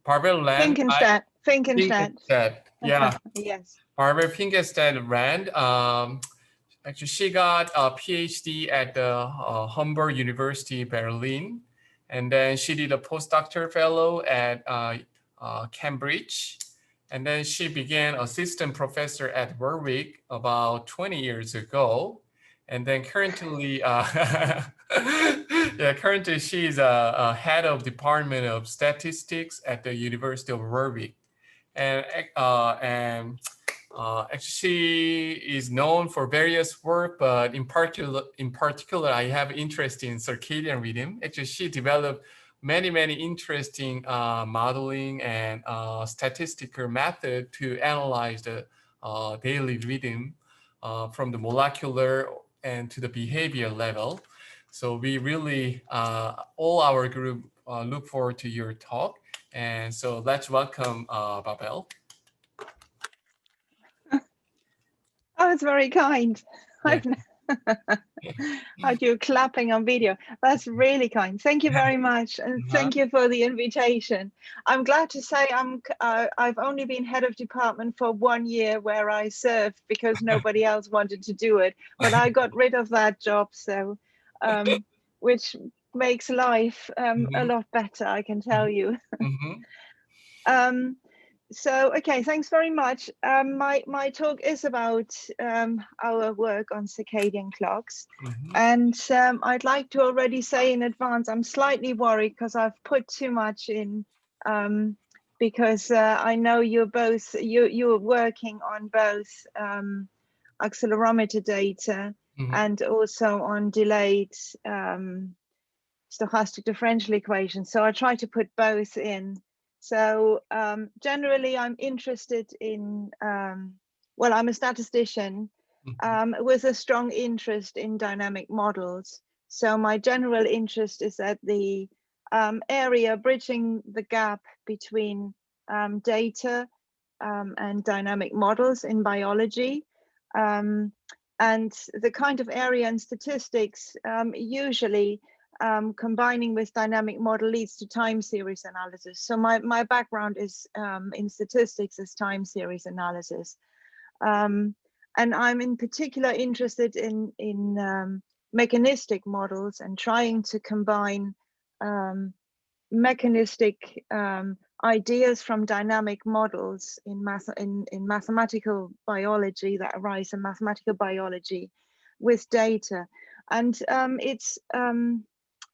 Bärbel ran Finkenstädt. yeah. Yes. Bärbel Finkenstädt ran. Actually, she got a PhD at the Humboldt University, Berlin. And then she did a postdoctoral fellow at Cambridge. And then she began assistant professor at Warwick about 20 years ago. And then currently, currently she's a head of Department of Statistics at the University of Warwick. And actually, she is known for various work, but in particular, I have interest in circadian rhythm. Actually, she developed many interesting modeling and statistical method to analyze the daily rhythm from the molecular and to the behavior level. So we really, all our group look forward to your talk. And so let's welcome Bärbel. Oh, it's very kind. Yeah. How you're clapping on video. That's really kind. Thank you very much, and thank you for the invitation. I'm glad to say I've only been head of department for 1 year where I served because nobody else wanted to do it. But I got rid of that job, so which makes life a lot better, I can tell you. So, okay, thanks very much. My talk is about our work on circadian clocks. And I'd like to already say in advance, I'm slightly worried because I've put too much in because I know you're working on both accelerometer data and also on delayed stochastic differential equations. So I try to put both in. So generally, I'm interested in, well, I'm a statistician with a strong interest in dynamic models. So my general interest is at the area bridging the gap between data and dynamic models in biology. And the kind of area in statistics usually combining with dynamic model leads to time series analysis. So my background is in statistics as time series analysis. And I'm in particular interested in mechanistic models and trying to combine mechanistic ideas from dynamic models in mathematical biology that arise in mathematical biology with data. And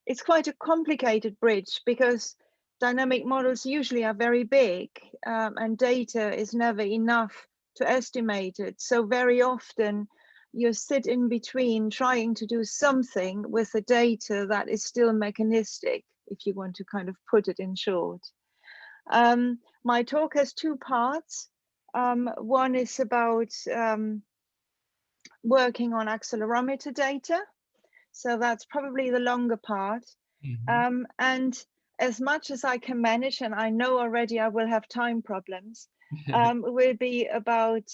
it's quite a complicated bridge because dynamic models usually are very big and data is never enough to estimate it. So very often you sit in between trying to do something with the data that is still mechanistic, if you want to kind of put it in short. My talk has two parts. One is about working on accelerometer data. So that's probably the longer part. And as much as I can manage, and I know already I will have time problems, will be about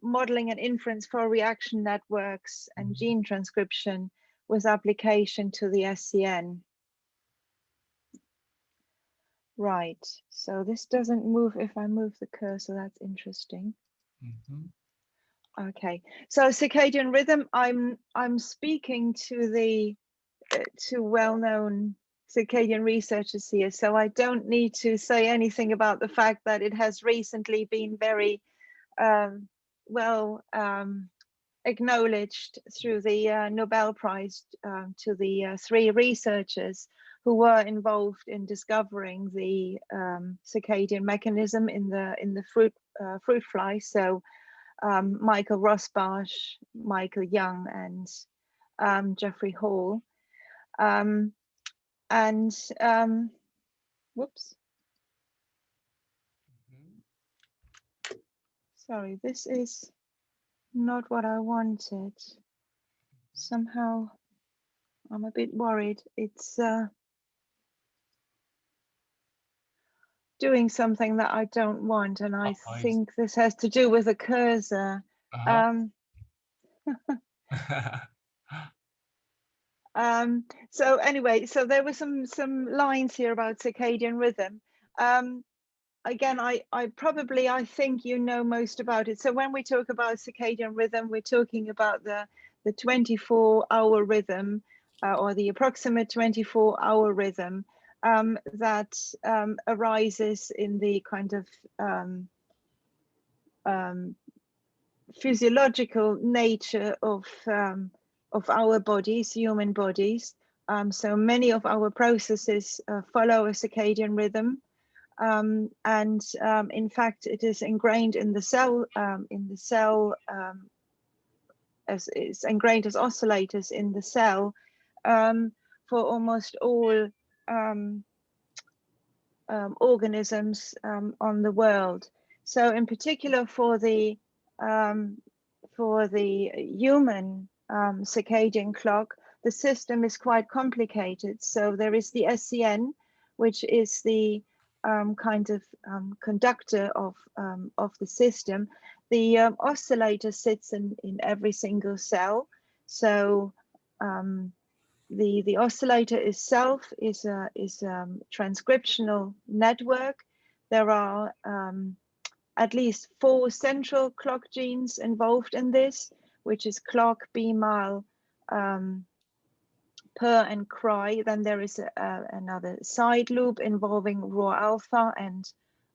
modeling and inference for reaction networks and gene transcription with application to the SCN. Right, so this doesn't move if I move the cursor, that's interesting. Okay, so circadian rhythm, I'm speaking to the well-known circadian researchers here, so I don't need to say anything about the fact that it has recently been very well acknowledged through the Nobel Prize to the 3 researchers who were involved in discovering the circadian mechanism in the fruit fly. So Michael Rosbach, Michael Young, and Jeffrey Hall. Whoops. Sorry, this is not what I wanted. Somehow I'm a bit worried. It's doing something that I don't want, and I think this has to do with the cursor. So anyway, so there were some lines here about circadian rhythm. again, I think you know most about it. So when we talk about circadian rhythm, we're talking about the 24-hour rhythm, or the approximate 24-hour rhythm that arises in the kind of physiological nature of our bodies, human bodies. So many of our processes follow a circadian rhythm. In fact, it is ingrained in the cell, as it's ingrained as oscillators in the cell for almost all organisms on the world. So, in particular, for the human circadian clock, the system is quite complicated. So there is the SCN, which is the kind of conductor of the system. The oscillator sits in every single cell. So the oscillator itself is a transcriptional network. There are at least 4 central clock genes involved in this, which is clock, BMAL, PER, and CRY. Then there is another side loop involving raw alpha and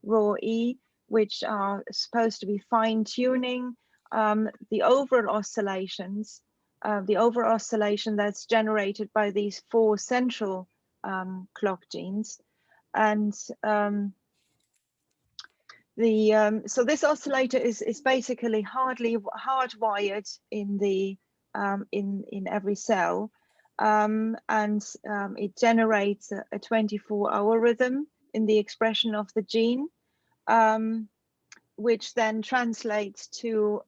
raw E, which are supposed to be fine-tuning the overall oscillations, the overall oscillation that's generated by these 4 central clock genes. And so this oscillator is basically hardwired in the in every cell, and it generates a 24-hour rhythm in the expression of the gene, which then translates to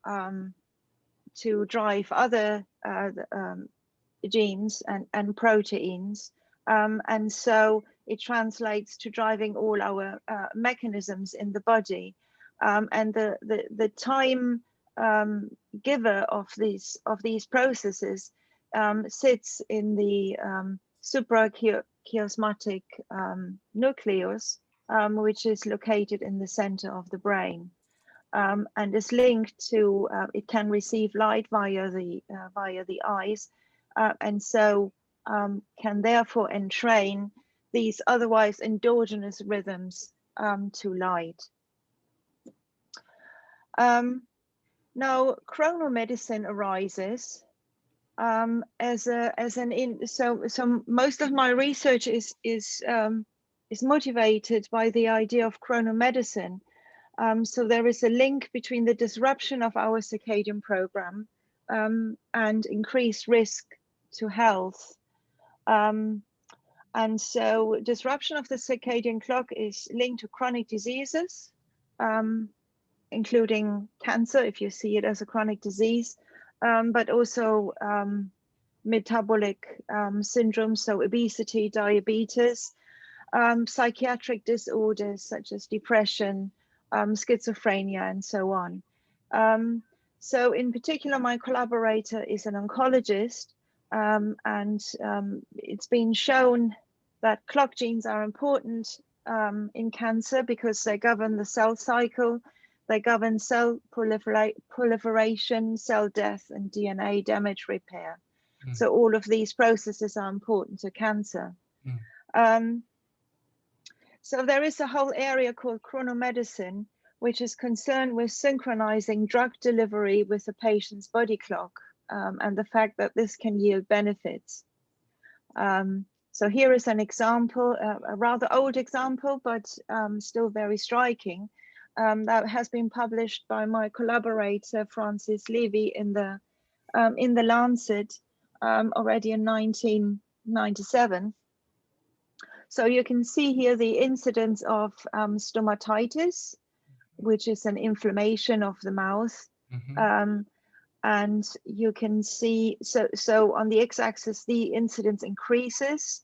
drive other genes and proteins, and so it translates to driving all our mechanisms in the body, and the time giver of these processes sits in the suprachiasmatic nucleus, which is located in the center of the brain, and is linked to it can receive light via the eyes, and so can therefore entrain these otherwise endogenous rhythms to light. Now, chronal medicine arises so most of my research is motivated by the idea of chronal medicine. So there is a link between the disruption of our circadian program and increased risk to health. And so disruption of the circadian clock is linked to chronic diseases, including cancer, if you see it as a chronic disease, but also metabolic syndromes, so obesity, diabetes, psychiatric disorders such as depression, schizophrenia, and so on. So in particular, my collaborator is an oncologist, and it's been shown that clock genes are important in cancer because they govern the cell cycle, they govern cell proliferation, cell death, and DNA damage repair. So all of these processes are important to cancer. So there is a whole area called chronal medicine, which is concerned with synchronizing drug delivery with the patient's body clock, and the fact that this can yield benefits. So here is an example, a rather old example, but still very striking, that has been published by my collaborator, Francis Levy, in the Lancet already in 1997. So you can see here the incidence of stomatitis, which is an inflammation of the mouth. And you can see, so on the x-axis, the incidence increases.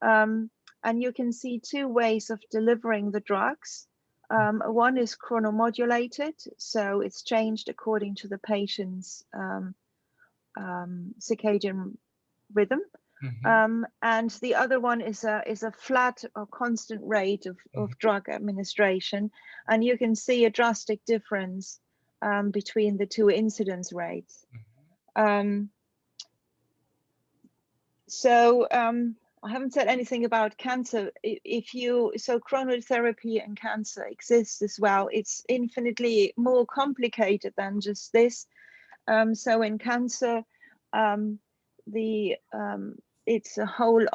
And you can see 2 ways of delivering the drugs. One is chronomodulated, so it's changed according to the patient's circadian rhythm. And the other one is a flat or constant rate of drug administration, and you can see a drastic difference between the two incidence rates. So I haven't said anything about cancer. So chronal therapy and cancer exists as well. It's infinitely more complicated than just this. So in cancer, it's a whole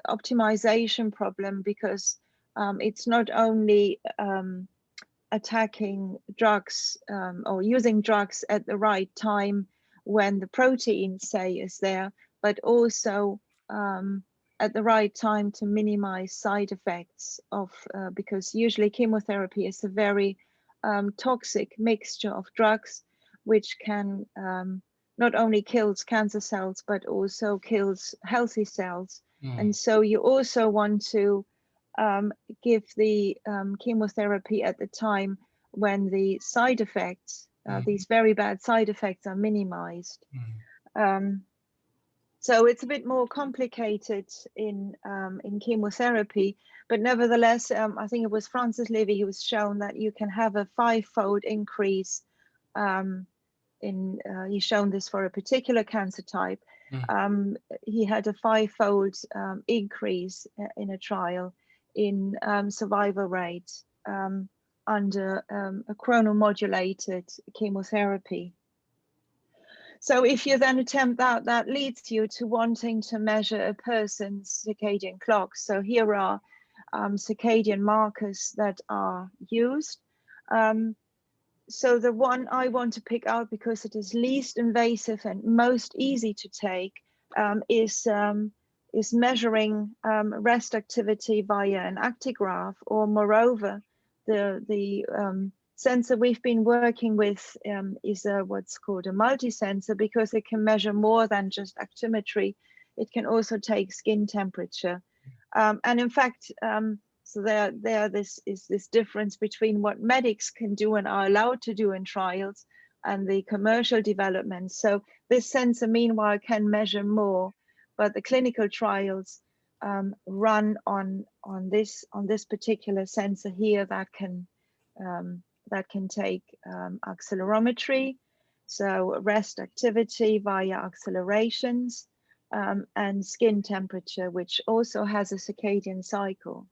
optimization problem, because it's not only attacking drugs or using drugs at the right time when the protein, say, is there, but also at the right time to minimize side effects of, because usually chemotherapy is a very toxic mixture of drugs, which can not only kills cancer cells, but also kills healthy cells. And so you also want to give the chemotherapy at the time when the side effects, these very bad side effects, are minimized. So it's a bit more complicated in chemotherapy, but nevertheless, I think it was Francis Levy who was shown that you can have a 5-fold increase he's shown this for a particular cancer type. He had a 5-fold increase in a trial in survival rate under a chronal modulated chemotherapy. So if you then attempt that leads you to wanting to measure a person's circadian clock. So here are circadian markers that are used. So the one I want to pick out, because it is least invasive and most easy to take, is measuring rest activity via an actigraph, or moreover, the sensor we've been working with is what's called a multi-sensor, because it can measure more than just actimetry. It can also take skin temperature. And in fact, so this is this difference between what medics can do and are allowed to do in trials and the commercial development. So this sensor, meanwhile, can measure more, but the clinical trials run on this particular sensor here that can take accelerometry, so rest activity via accelerations, and skin temperature, which also has a circadian cycle.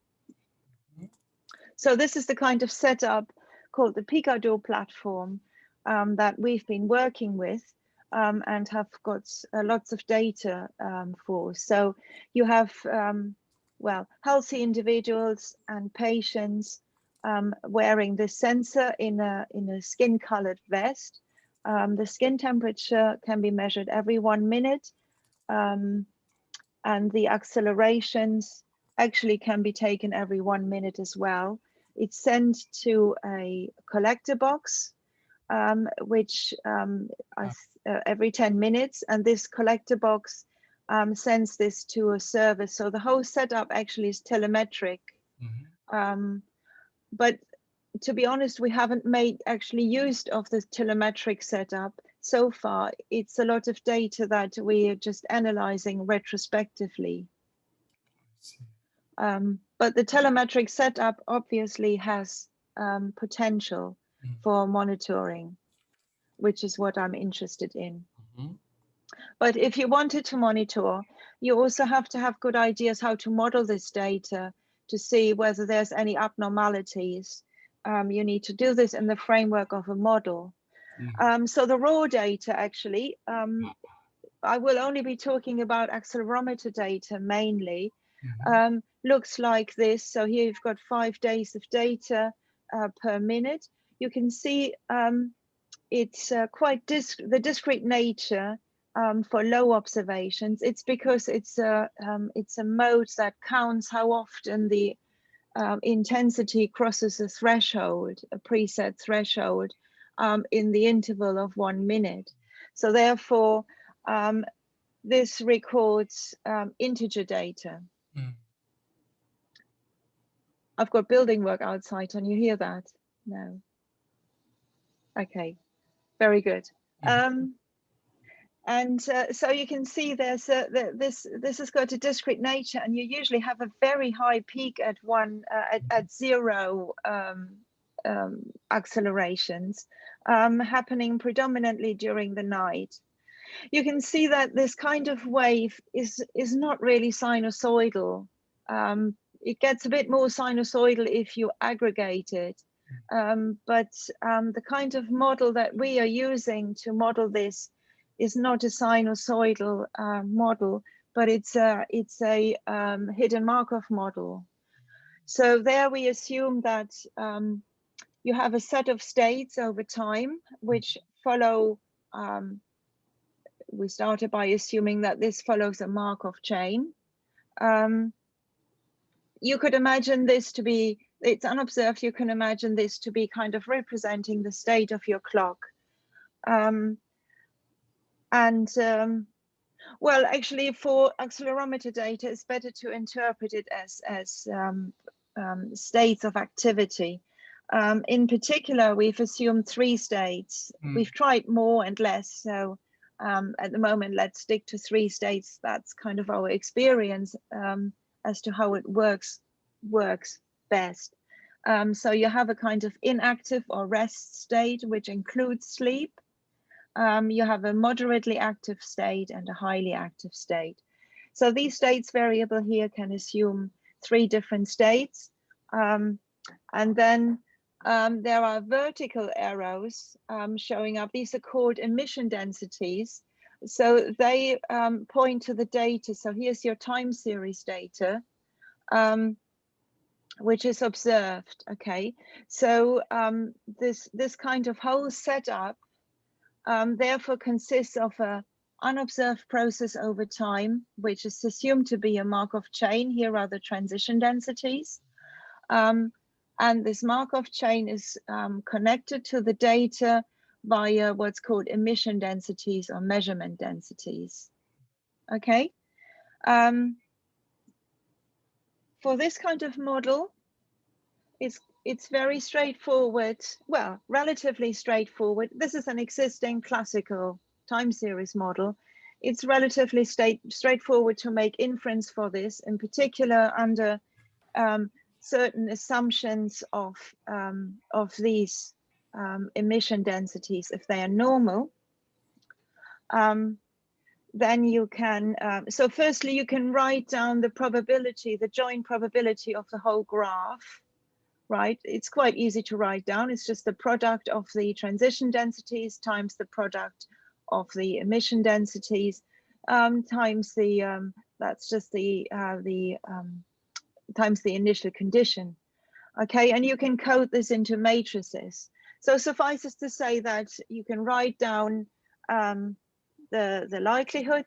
So this is the kind of setup called the Picodoor platform that we've been working with and have got lots of data for. So you have, well, healthy individuals and patients wearing this sensor in a skin-colored vest. The skin temperature can be measured every 1 minute, and the accelerations actually can be taken every 1 minute as well. It's sent to a collector box, which every 10 minutes, and this collector box sends this to a server. So the whole setup actually is telemetric. But to be honest, we haven't made actually use of the telemetric setup so far. It's a lot of data that we are just analyzing retrospectively. But the telemetric setup obviously has potential for monitoring, which is what I'm interested in. But if you wanted to monitor, you also have to have good ideas how to model this data to see whether there's any abnormalities. You need to do this in the framework of a model. So the raw data, actually, I will only be talking about accelerometer data mainly. Looks like this. So here you've got 5 days of data per minute. You can see it's quite the discrete nature for low observations. It's because it's a mode that counts how often the intensity crosses a threshold, a preset threshold, in the interval of 1 minute. So therefore, this records integer data. I've got building work outside. Can you hear that? No. Okay, very good. And so you can see there's this has got a discrete nature, and you usually have a very high peak at at 0 accelerations happening predominantly during the night. You can see that this kind of wave is not really sinusoidal. It gets a bit more sinusoidal if you aggregate it. But the kind of model that we are using to model this is not a sinusoidal model, but it's a hidden Markov model. So there we assume that you have a set of states over time which follow. We started by assuming that this follows a Markov chain. You could imagine this to be, it's unobserved, you can imagine this to be kind of representing the state of your clock. Well, actually for accelerometer data, it's better to interpret it as states of activity. In particular, we've assumed 3 states. We've tried more and less. So at the moment, let's stick to 3 states. That's kind of our experience as to how it works best. So you have a kind of inactive or rest state, which includes sleep. You have a moderately active state and a highly active state. So these states variable here can assume 3 different states. And then there are vertical arrows showing up. These are called emission densities. So they point to the data. So here's your time series data, which is observed. Okay, so this kind of whole setup therefore consists of an unobserved process over time, which is assumed to be a Markov chain. Here are the transition densities. And this Markov chain is connected to the data via what's called emission densities or measurement densities. Okay. For this kind of model, it's very straightforward, well, relatively straightforward. This is an existing classical time series model. It's relatively straightforward to make inference for this, in particular under certain assumptions of these emission densities. If they are normal, then you can, so firstly, you can write down the probability, the joint probability of the whole graph, right? It's quite easy to write down. It's just the product of the transition densities times the product of the emission densities times the, that's just the times the initial condition. Okay, and you can code this into matrices. So suffices to say that you can write down the likelihood,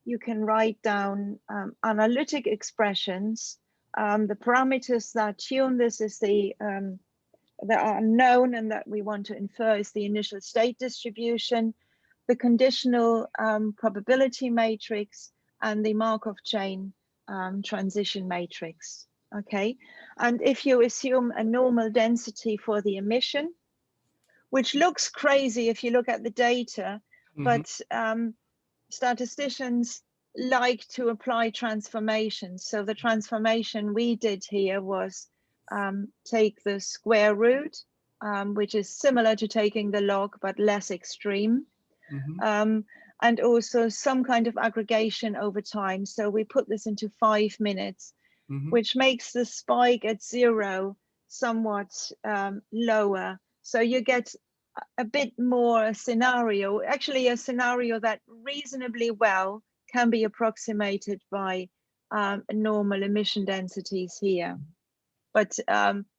you can write down analytic expressions, the parameters that tune this is the that are unknown and that we want to infer is the initial state distribution, the conditional probability matrix, and the Markov chain transition matrix. Okay, and if you assume a normal density for the emission, which looks crazy if you look at the data, but statisticians like to apply transformations. So the transformation we did here was take the square root, which is similar to taking the log, but less extreme. And also some kind of aggregation over time. So we put this into 5 minutes, which makes the spike at 0 somewhat lower. So you get a bit more scenario, actually a scenario that reasonably well can be approximated by normal emission densities here. But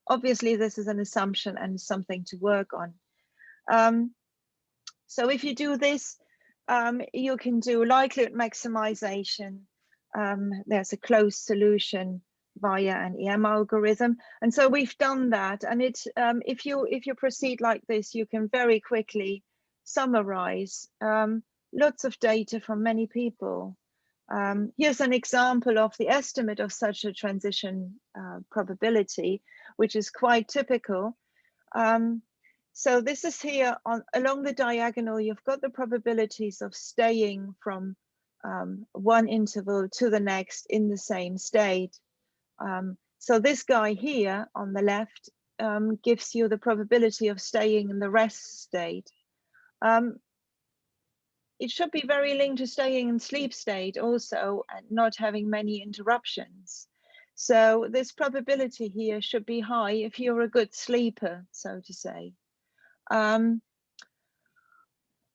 obviously this is an assumption and something to work on. So if you do this, you can do likelihood maximization. There's a closed solution via an EM algorithm, and so we've done that. And it, if you proceed like this, you can very quickly summarize lots of data from many people. Here's an example of the estimate of such a transition probability, which is quite typical. So this is here along the diagonal, you've got the probabilities of staying from one interval to the next in the same state. So this guy here on the left gives you the probability of staying in the rest state. It should be very linked to staying in sleep state also and not having many interruptions. So this probability here should be high if you're a good sleeper, so to say. The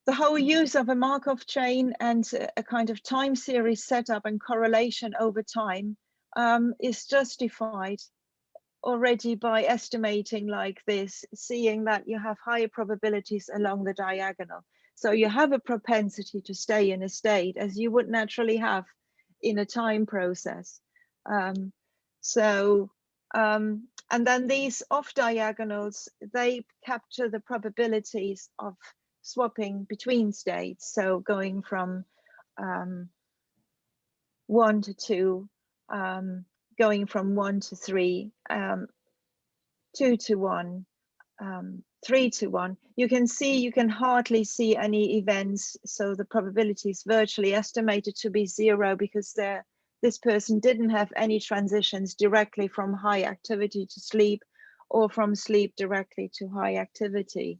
whole use of a Markov chain and a kind of time series setup and correlation over time is justified already by estimating like this, seeing that you have higher probabilities along the diagonal. So you have a propensity to stay in a state as you would naturally have in a time process. And then these off diagonals, they capture the probabilities of swapping between states. So going from 1 to 2, going from 1 to 3, 2 to 1, 3 to 1. You can hardly see any events. So the probability is virtually estimated to be 0 because this person didn't have any transitions directly from high activity to sleep or from sleep directly to high activity.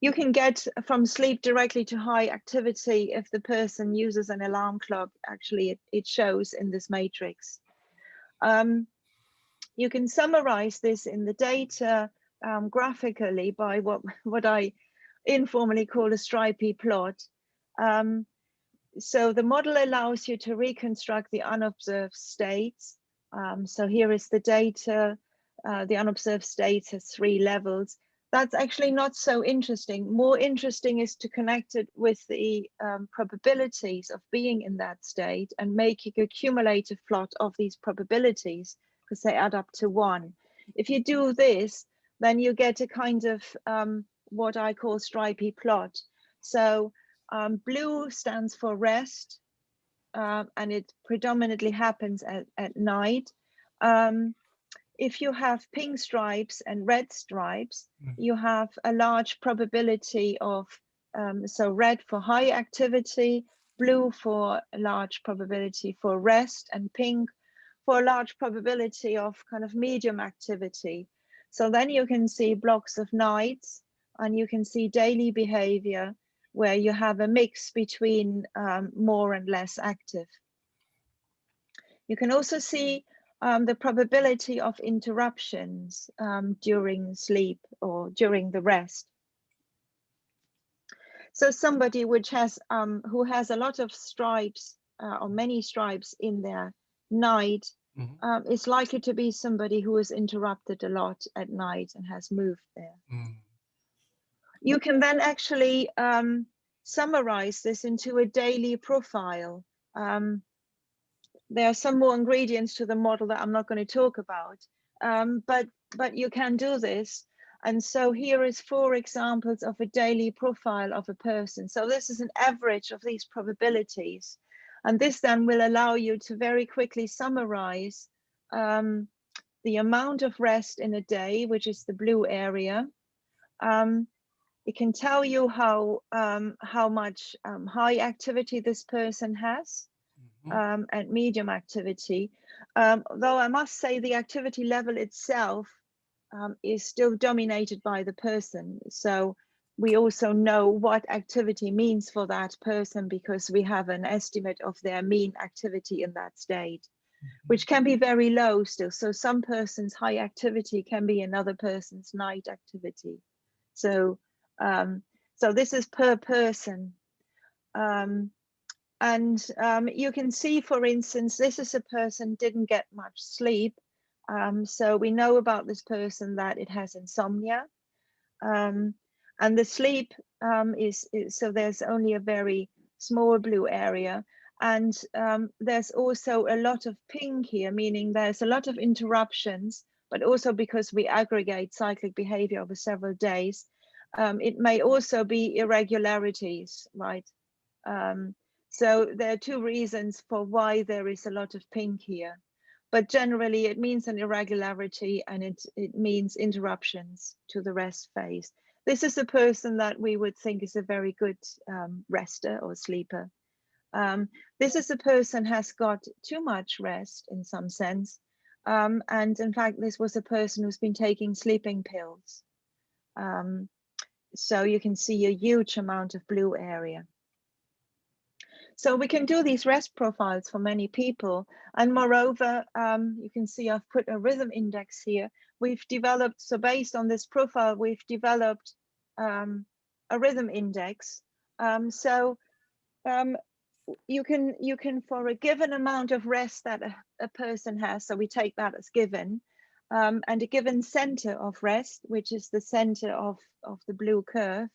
You can get from sleep directly to high activity if the person uses an alarm clock. Actually, it shows in this matrix. You can summarize this in the data graphically by what I informally call a stripy plot. So the model allows you to reconstruct the unobserved states. So here is the data. The unobserved states has 3 levels. That's actually not so interesting. More interesting is to connect it with the probabilities of being in that state and making a cumulative plot of these probabilities because they add up to 1. If you do this, then you get a kind of what I call stripy plot. So blue stands for rest, and it predominantly happens at night. If you have pink stripes and red stripes, you have a large probability of, so red for high activity, blue for a large probability for rest, and pink for a large probability of kind of medium activity. So then you can see blocks of nights and you can see daily behavior where you have a mix between more and less active. You can also see the probability of interruptions during sleep or during the rest. So somebody which has who has a lot of stripes or many stripes in their night is likely to be somebody who is interrupted a lot at night and has moved there. You can then actually summarize this into a daily profile. There are some more ingredients to the model that I'm not going to talk about, but you can do this. And so here is 4 examples of a daily profile of a person. So this is an average of these probabilities. And this then will allow you to very quickly summarize the amount of rest in a day, which is the blue area. It can tell you how much high activity this person has. And medium activity, though I must say the activity level itself is still dominated by the person. So we also know what activity means for that person because we have an estimate of their mean activity in that state, which can be very low still. So some person's high activity can be another person's night activity. So this is per person. And you can see, for instance, this is a person didn't get much sleep. So we know about this person that it has insomnia. And the sleep so there's only a very small blue area. And there's also a lot of pink here, meaning there's a lot of interruptions, but also because we aggregate cyclic behavior over several days, it may also be irregularities, right? So there are 2 reasons for why there is a lot of pink here. but generally it means an irregularity, and it means interruptions to the rest phase. This is a person that we would think is a very good rester or sleeper. This is a person has got too much rest in some sense. And in fact, this was a person who's been taking sleeping pills. So you can see a huge amount of blue area. So we can do these rest profiles for many people. And moreover, you can see I've put a rhythm index here. We've developed, so based on this profile, we've developed a rhythm index. You can, for a given amount of rest that a person has, so we take that as given, and a given center of rest, which is the center of the blue curve,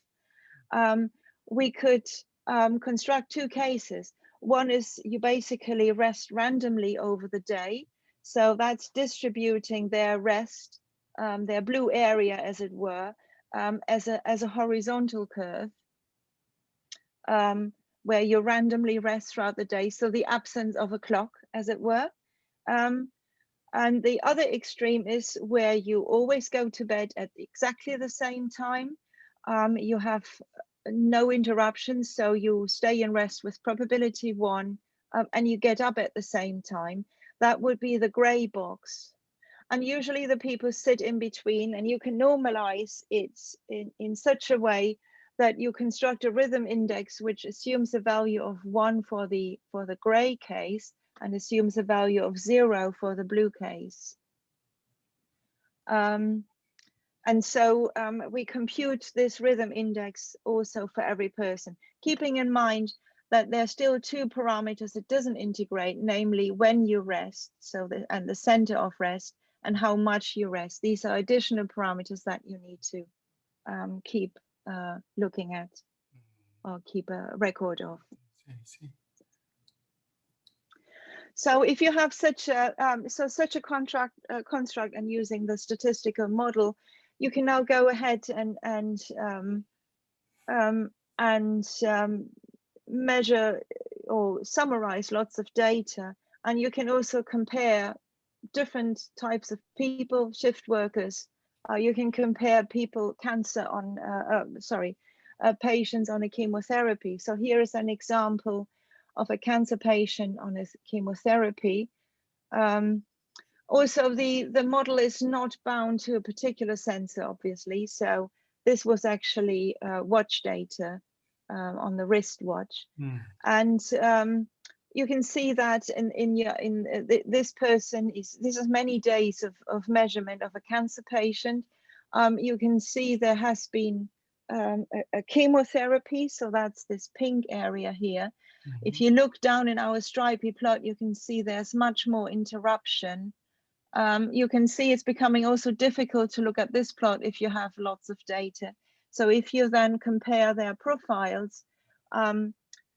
we could construct two cases. One is you basically rest randomly over the day. So that's distributing their rest, their blue area, as it were, as a horizontal curve, where you randomly rest throughout the day. So the absence of a clock, as it were. And the other extreme is where you always go to bed at exactly the same time. You have no interruptions, so you stay in rest with probability 1, and you get up at the same time. That would be the gray box. And usually the people sit in between, and you can normalize it in such a way that you construct a rhythm index which assumes a value of 1 for the gray case and assumes a value of 0 for the blue case. And so we compute this rhythm index also for every person, keeping in mind that there are still two parameters it doesn't integrate, namely when you rest, and the center of rest, and how much you rest. These are additional parameters that you need to keep looking at or keep a record of. I see. So if you have such a construct and using the statistical model, you can now go ahead and measure or summarize lots of data, and you can also compare different types of people, shift workers. You can compare people, patients on a chemotherapy. So here is an example of a cancer patient on a chemotherapy. Also, the model is not bound to a particular sensor, obviously. So this was actually watch data on the wristwatch, and you can see that this person this is many days of measurement of a cancer patient. You can see there has been a chemotherapy, so that's this pink area here. If you look down in our stripy plot, you can see there's much more interruption. You can see it's becoming also difficult to look at this plot if you have lots of data. So if you then compare their profiles,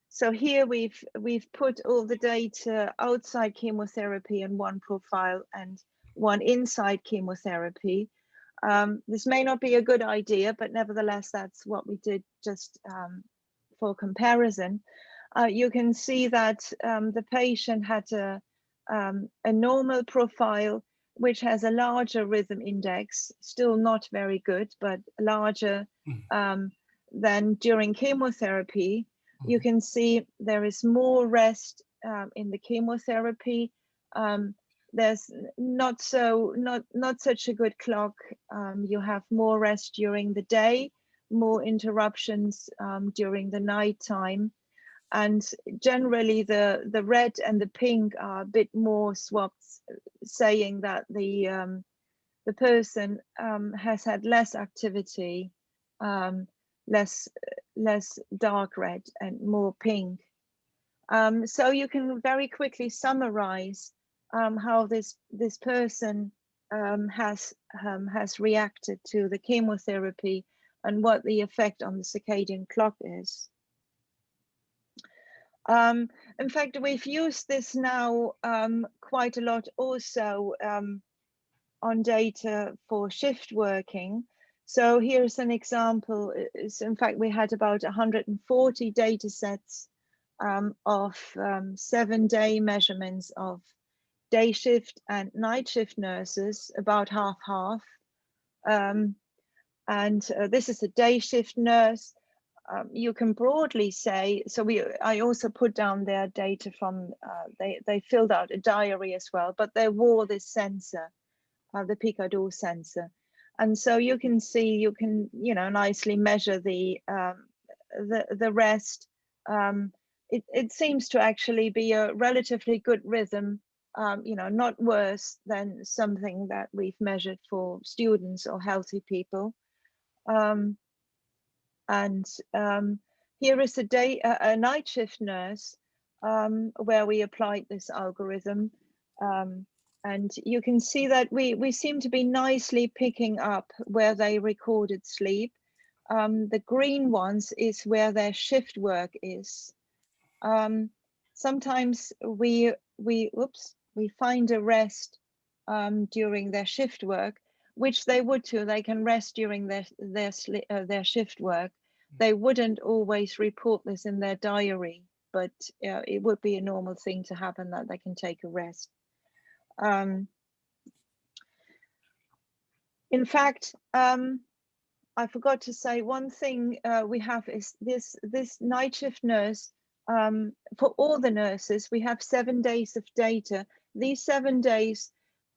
so here we've put all the data outside chemotherapy in one profile and one inside chemotherapy. This may not be a good idea, but nevertheless, that's what we did just for comparison. You can see that the patient had a normal profile, which has a larger rhythm index, still not very good, but larger than during chemotherapy. You can see there is more rest in the chemotherapy. There's not such a good clock. You have more rest during the day, more interruptions during the night time. And generally the red and the pink are a bit more swapped, saying that the person has had less activity, less dark red and more pink. So you can very quickly summarize how this person has reacted to the chemotherapy and what the effect on the circadian clock is. In fact, we've used this now quite a lot also on data for shift working. So here's an example. In fact, we had about 140 data sets of 7-day measurements of day shift and night shift nurses, about half-half. This is a day shift nurse. You can broadly say, so I also put down their data from, they filled out a diary as well, but they wore this sensor, the Picodoor sensor. And so you can see, you can, nicely measure the rest. It seems to actually be a relatively good rhythm, not worse than something that we've measured for students or healthy people. Here is a night shift nurse where we applied this algorithm. And you can see that we seem to be nicely picking up where they recorded sleep. The green ones is where their shift work is. Sometimes we find a rest during their shift work, which they would too. They can rest during their shift work. They wouldn't always report this in their diary, but it would be a normal thing to happen that they can take a rest. In fact, I forgot to say one thing we have is this night shift nurse. For all the nurses, we have 7 days of data. These 7 days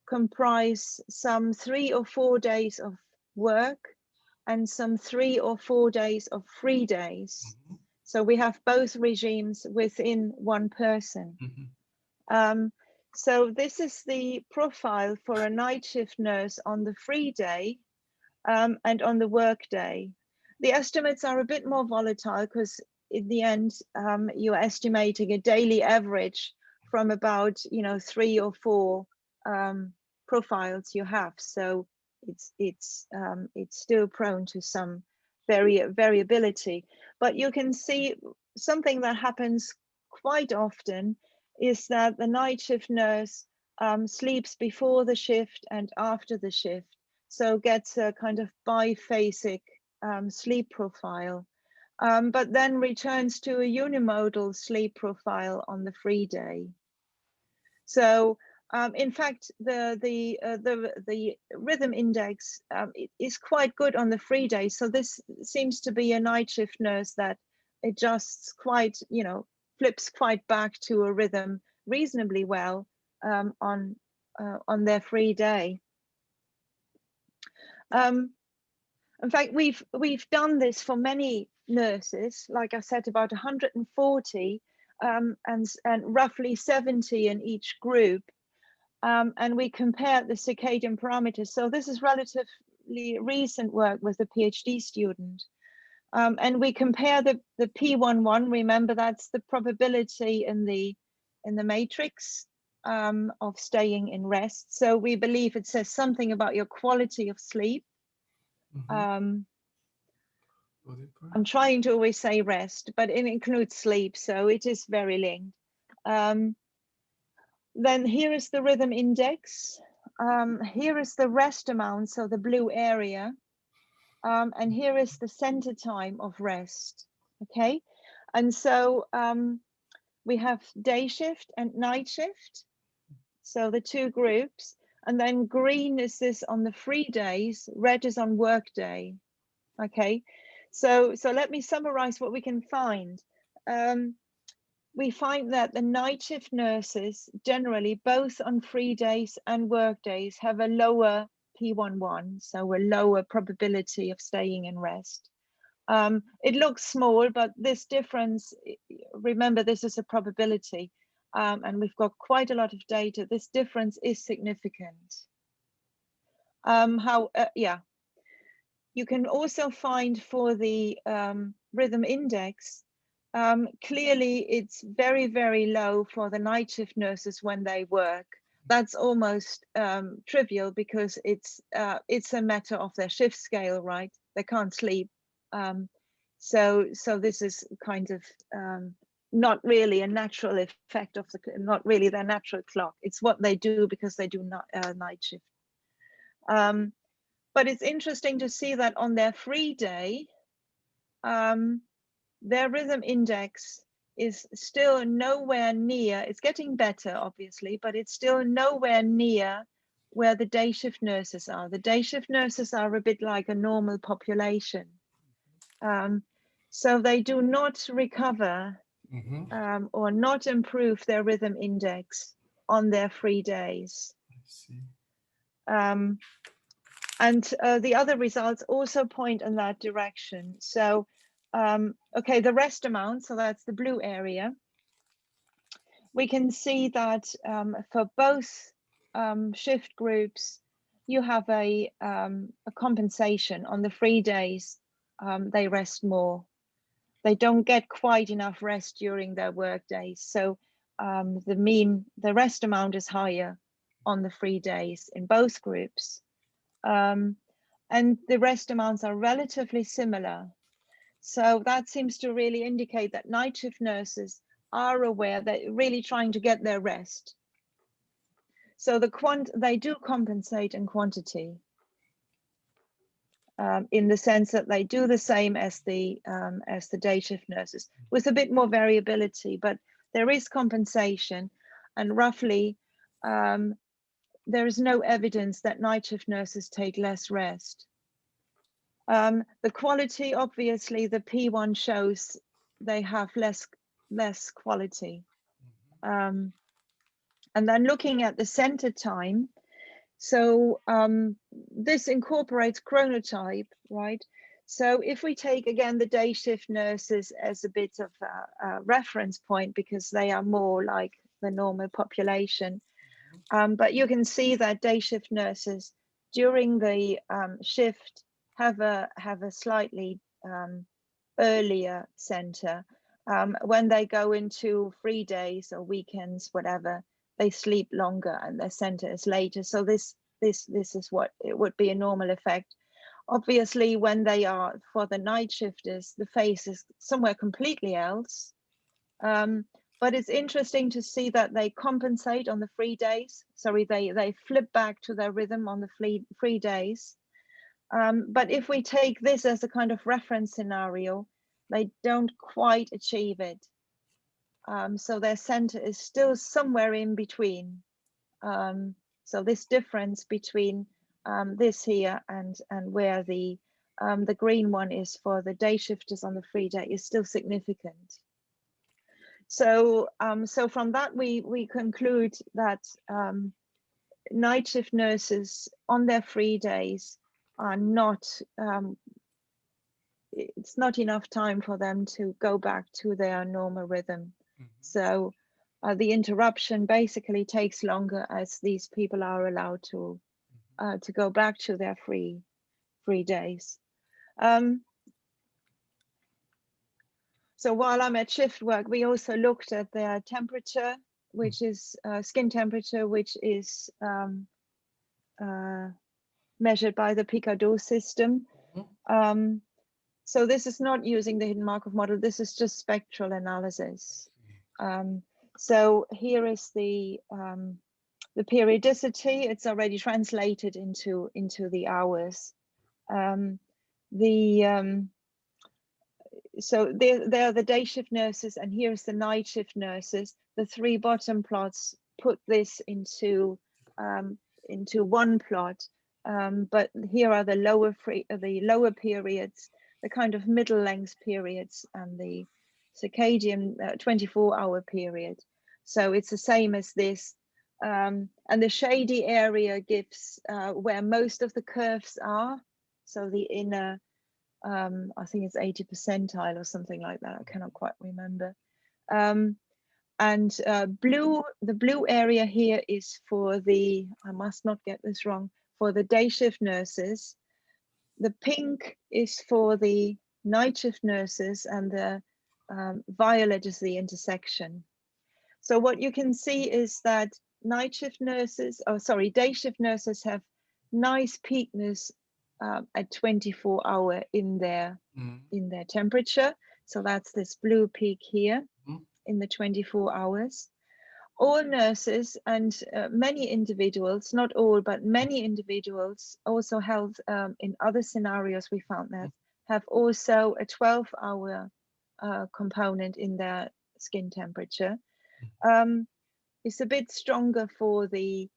comprise some 3 or 4 days of work and some 3 or 4 days of free days. Mm-hmm. So we have both regimes within one person. Mm-hmm. So this is the profile for a night shift nurse on the free day and on the work day. The estimates are a bit more volatile because in the end, you're estimating a daily average from about 3 or 4 profiles you have. So it's still prone to some variability. But you can see something that happens quite often is that the night shift nurse sleeps before the shift and after the shift. So gets a kind of biphasic sleep profile, but then returns to a unimodal sleep profile on the free day. So in fact, the rhythm index is quite good on the free day. So this seems to be a night shift nurse that adjusts quite, flips quite back to a rhythm reasonably well on their free day. In fact, we've done this for many nurses, like I said, about 140 and roughly 70 in each group. And we compared the circadian parameters. So this is relatively recent work with a PhD student. And we compare the P11, remember that's the probability in the matrix of staying in rest. So we believe it says something about your quality of sleep. Mm-hmm. I'm trying to always say rest, but it includes sleep, so it is very linked. Then here is the rhythm index. Here is the rest amount, so the blue area. And here is the center time of rest, okay? And so we have day shift and night shift, so the 2 groups. And then green is this on the free days, red is on work day, okay? So let me summarize what we can find. We find that the night shift nurses generally, both on free days and work days, have a lower P11, so a lower probability of staying in rest. It looks small, but this difference, remember, this is a probability, and we've got quite a lot of data. This difference is significant. You can also find for the rhythm index, clearly it's very, very low for the night shift nurses when they work. That's almost trivial because it's a matter of their shift scale, right? They can't sleep. So this is kind of not really a natural effect of not really their natural clock. It's what they do because they do night shift. But it's interesting to see that on their free day, their rhythm index is still nowhere near, it's getting better obviously, but it's still nowhere near where the day shift nurses are. The day shift nurses are a bit like a normal population. So they do not recover or not improve their rhythm index on their free days. I see. And the other results also point in that direction. So, okay, the rest amount, so that's the blue area. We can see that for both shift groups, you have a compensation on the free days. They rest more. They don't get quite enough rest during their work days. So the rest amount is higher on the free days in both groups. And the rest amounts are relatively similar. So that seems to really indicate that night shift nurses are aware that really trying to get their rest. So they do compensate in quantity, in the sense that they do the same as the day shift nurses, with a bit more variability, but there is compensation, and roughly there is no evidence that night shift nurses take less rest. The quality, obviously, the P1 shows they have less quality. And then looking at the center time, so this incorporates chronotype, right? So if we take again the day shift nurses as a bit of a reference point, because they are more like the normal population, but you can see that day shift nurses during the shift have a slightly earlier center. When they go into free days or weekends, whatever, they sleep longer and their center is later. So this is what it would be a normal effect. Obviously, when they are for the night shifters, the phase is somewhere completely else. But it's interesting to see that they compensate on the free days. Sorry, they flip back to their rhythm on the free days. But if we take this as a kind of reference scenario, they don't quite achieve it. So their center is still somewhere in between. So this difference between this here and where the green one is for the day shifters on the free day is still significant. So so from that we conclude that night shift nurses on their free days are not, it's not enough time for them to go back to their normal rhythm. So the interruption basically takes longer as these people are allowed to go back to their free days. So while I'm at shift work, we also looked at their temperature, which is skin temperature, which is measured by the Picodoor system. So this is not using the hidden Markov model. This is just spectral analysis. So here is the periodicity. It's already translated into the hours. So there are the day shift nurses, and here's the night shift nurses. The three bottom plots put this into one plot, but here are the lower periods, the kind of middle length periods, and the circadian 24-hour period. So it's the same as this, and the shady area gives where most of the curves are. So the inner, I think it's 80 percentile or something like that. I cannot quite remember. And the blue area here is for the, I must not get this wrong, for the day shift nurses. The pink is for the night shift nurses, and the violet is the intersection. So what you can see is that day shift nurses have nice peakness at 24-hour in their temperature. So that's this blue peak here in the 24 hours. All nurses and many individuals, not all, but many individuals also held in other scenarios we found that have also a 12-hour component in their skin temperature. It's a bit stronger for the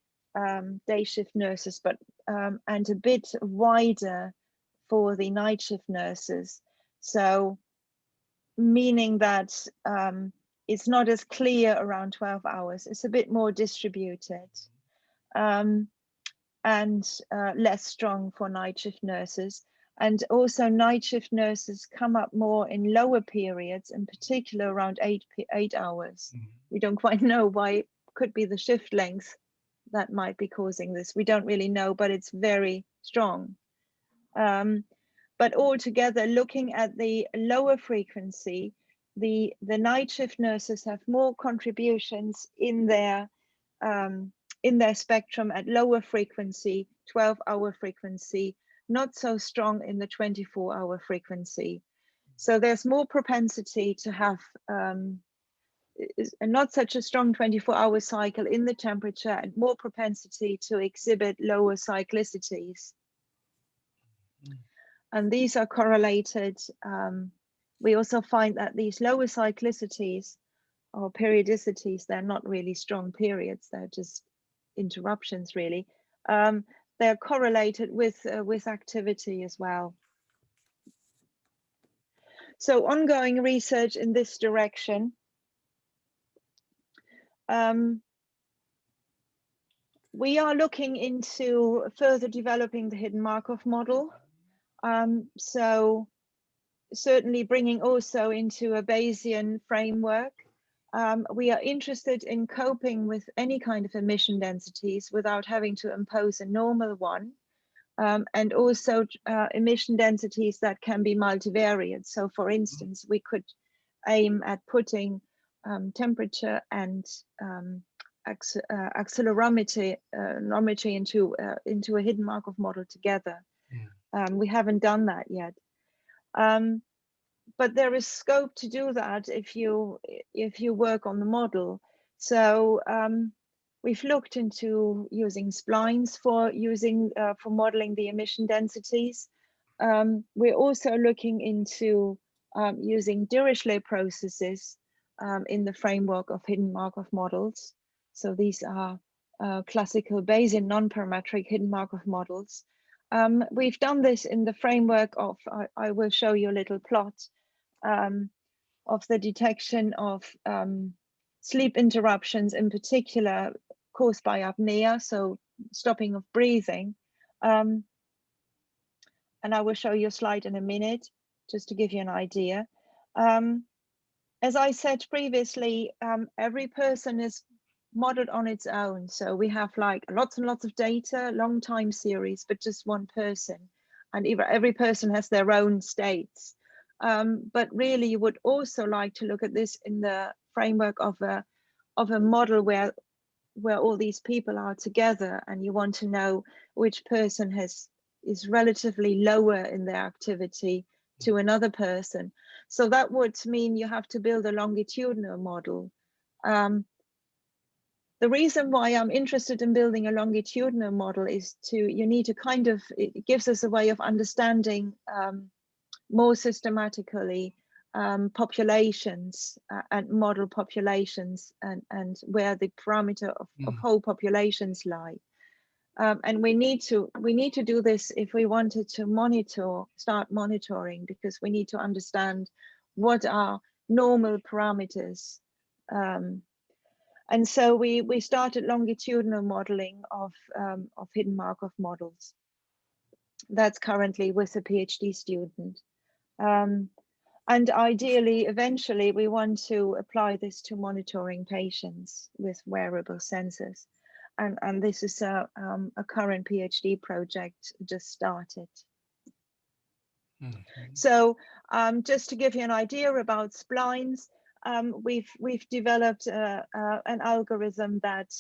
day shift nurses, but and a bit wider for the night shift nurses. So meaning that it's not as clear around 12 hours. It's a bit more distributed and less strong for night shift nurses. And also night shift nurses come up more in lower periods, in particular around 8 hours. We don't quite know why. It could be the shift length that might be causing this. We don't really know, but it's very strong. But altogether, looking at the lower frequency, the night shift nurses have more contributions in their spectrum at lower frequency, 12-hour frequency, not so strong in the 24-hour frequency. So there's more propensity to have not such a strong 24-hour cycle in the temperature, and more propensity to exhibit lower cyclicities. And these are correlated. We also find that these lower cyclicities or periodicities, they're not really strong periods, they're just interruptions really. They're correlated with activity as well. So ongoing research in this direction. We are looking into further developing the hidden Markov model. So certainly bringing also into a Bayesian framework. We are interested in coping with any kind of emission densities without having to impose a normal one, and also emission densities that can be multivariate. So for instance, we could aim at putting temperature and accelerometry into a hidden Markov model together. We haven't done that yet. But there is scope to do that if you work on the model. So we've looked into using splines for modeling the emission densities. We're also looking into using Dirichlet processes in the framework of hidden Markov models. So these are classical Bayesian non-parametric hidden Markov models. We've done this in the framework of, I will show you a little plot of the detection of sleep interruptions, in particular caused by apnea, so stopping of breathing. And I will show you a slide in a minute, just to give you an idea. As I said previously, every person is modeled on its own. So we have like lots and lots of data, long time series, but just one person. And every person has their own states. But really, you would also like to look at this in the framework of a model where all these people are together, and you want to know which person is relatively lower in their activity to another person. So that would mean you have to build a longitudinal model. The reason why I'm interested in building a longitudinal model is you need to kind of, it gives us a way of understanding more systematically populations and model populations and where the parameter of whole populations lie. And we need to do this if we wanted to start monitoring, because we need to understand what are normal parameters. And so we started longitudinal modeling of hidden Markov models. That's currently with a PhD student. And ideally, eventually, we want to apply this to monitoring patients with wearable sensors. And this is a current PhD project just started. So just to give you an idea about splines, we've developed an algorithm that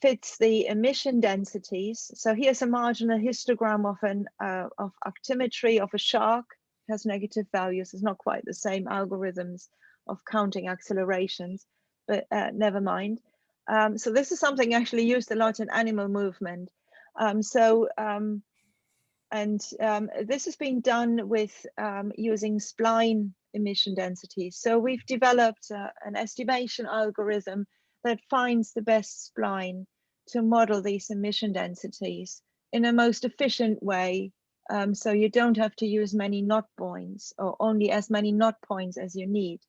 fits the emission densities. So here's a marginal histogram of actimetry of a shark. It has negative values. It's not quite the same algorithms of counting accelerations, but never mind. So this is something actually used a lot in animal movement. This has been done with using spline emission densities. So we've developed an estimation algorithm that finds the best spline to model these emission densities in a most efficient way. So you don't have to use many knot points, or only as many knot points as you need.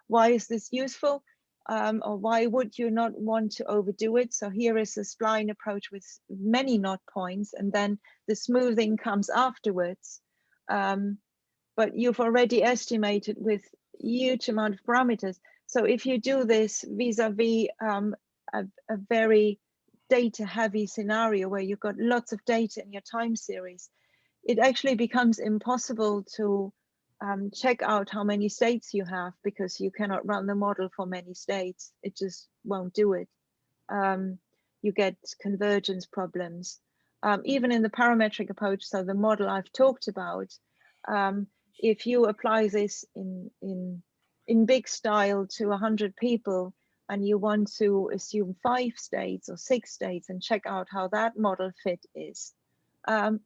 Why is this useful? Or why would you not want to overdo it? So here is a spline approach with many knot points, and then the smoothing comes afterwards. But you've already estimated with huge amount of parameters. So if you do this vis-a-vis a very data heavy scenario where you've got lots of data in your time series, it actually becomes impossible to check out how many states you have, because you cannot run the model for many states. It just won't do it. You get convergence problems. Even in the parametric approach, so the model I've talked about, if you apply this in big style to 100 people, and you want to assume 5 states or 6 states and check out how that model fit is,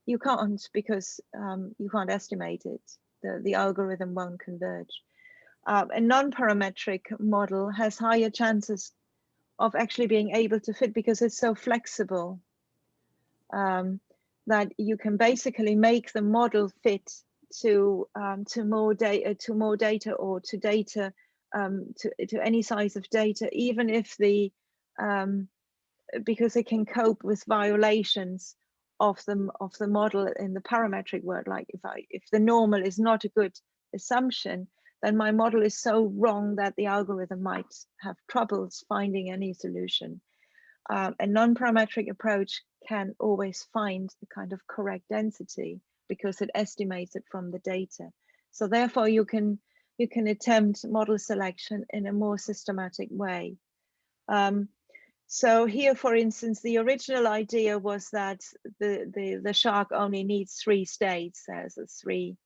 you can't, because you can't estimate it. The algorithm won't converge. A non-parametric model has higher chances of actually being able to fit, because it's so flexible that you can basically make the model fit to more data, or to data to any size of data, even if the because it can cope with violations of the model in the parametric world. Like if the normal is not a good assumption, then my model is so wrong that the algorithm might have troubles finding any solution. A non-parametric approach can always find the kind of correct density, because it estimates it from the data. So therefore you can attempt model selection in a more systematic way. So here, for instance, the original idea was that the shark only needs 3 states as a 3.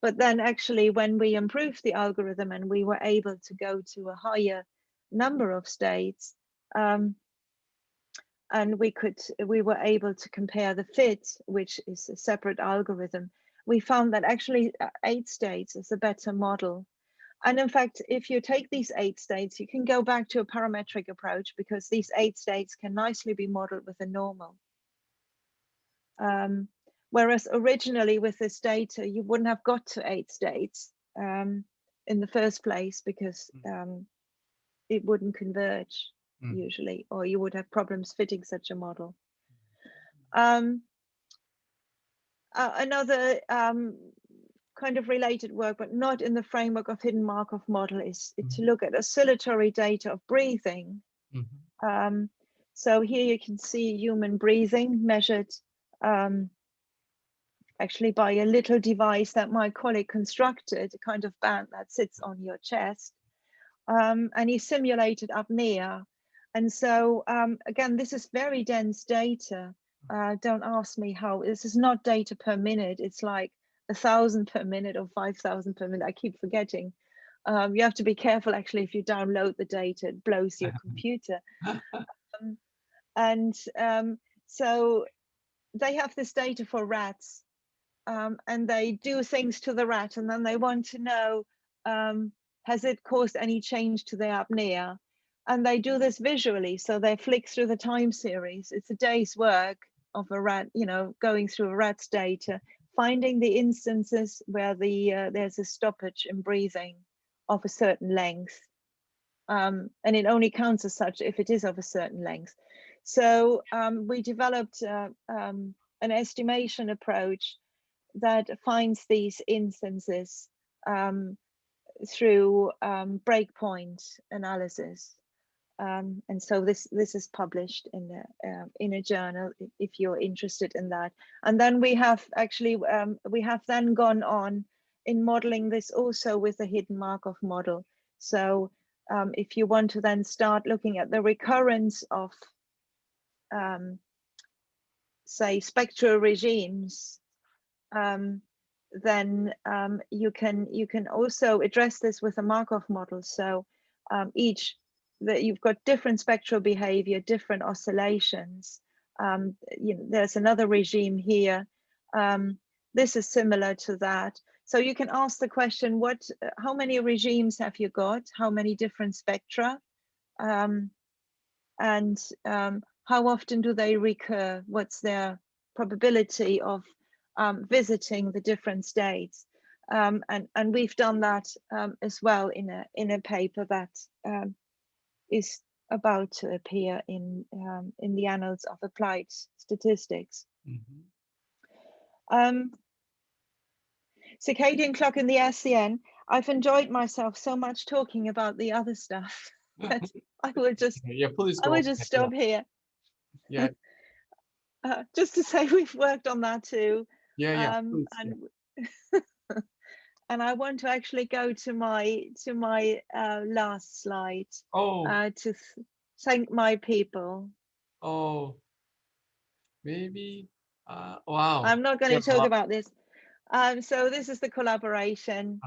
But then actually, when we improved the algorithm and we were able to go to a higher number of states, and we were able to compare the fit, which is a separate algorithm, we found that actually 8 states is a better model. And in fact, if you take these 8 states, you can go back to a parametric approach, because these 8 states can nicely be modeled with a normal. Whereas originally with this data, you wouldn't have got to 8 states in the first place, because it wouldn't converge usually, or you would have problems fitting such a model. Another kind of related work, but not in the framework of hidden Markov model, is to look at oscillatory data of breathing. So here you can see human breathing measured actually by a little device that my colleague constructed, a kind of band that sits on your chest. And he simulated apnea. And so again, this is very dense data. Don't ask me how. This is not data per minute. It's like 1,000 per minute or 5,000 per minute. I keep forgetting. You have to be careful actually if you download the data, it blows your computer. So they have this data for rats, and they do things to the rat, and then they want to know, has it caused any change to their apnea? And they do this visually. So they flick through the time series. It's a day's work of a rat, going through a rat's data, finding the instances where there's a stoppage in breathing of a certain length. And it only counts as such if it is of a certain length. So we developed an estimation approach that finds these instances through breakpoint analysis. And so this is published in a journal if you're interested in that. And then we have actually then gone on in modeling this also with a hidden Markov model. So if you want to then start looking at the recurrence of say spectral regimes, then you can also address this with a Markov model. So you've got different spectral behavior, different oscillations. There's another regime here. This is similar to that. So you can ask the question, how many regimes have you got? How many different spectra? And how often do they recur? What's their probability of visiting the different states? And we've done that as well in a paper that is about to appear in the Annals of Applied Statistics. Circadian clock in the SCN. I've enjoyed myself so much talking about the other stuff that I will just stop here. Yeah. Just to say we've worked on that too. And I want to actually go to my last slide to thank my people. Oh, maybe. Wow. I'm not going to talk about this. So this is the collaboration.